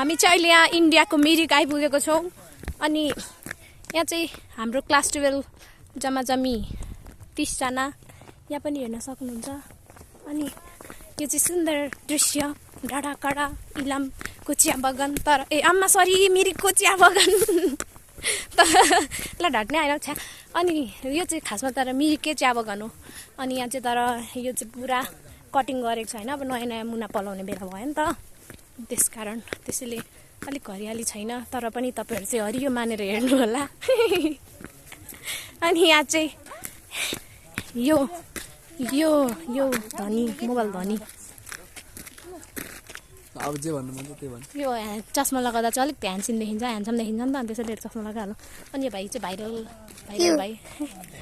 हामी चाहिँ अहिले यहाँ इन्डियाको मिरिक आइपुगेको छौँ अनि यहाँ चाहिँ हाम्रो क्लास 12 जम्मी 30 जना यहाँ पनि हेर्न सक्नुहुन्छ अनि यो चाहिँ सुन्दर दृश्य डाँडाकाँडा इलामको चिया बगान तर मिरिकको चिया बगान ल ढाट्ने आएन छ्या अनि यो चाहिँ खासमा तर मिरिककै चिया बगान हो अनि यहाँ चाहिँ तर यो चाहिँ पुरा कटिङ गरेको छ होइन अब नयाँ नयाँ मुना पलाउने बेला भयो नि त त्यसकारण त्यसैले अलिक हरियाली छैन तर पनि तपाईँहरू चाहिँ हरियो मानेर हेर्नु होला अनि यहाँ चाहिँ यो यो यो धनी मोबाइल धनी अब जे भन्नु मन त्यही भन्नु यो चस्मा लगाउँदा चाहिँ अलिक ह्यान्डसम देखिन्छ नि त अनि त्यसैले चस्मा लगाइहाल्नु अनि यो भाइ चाहिँ भाइरल भाइ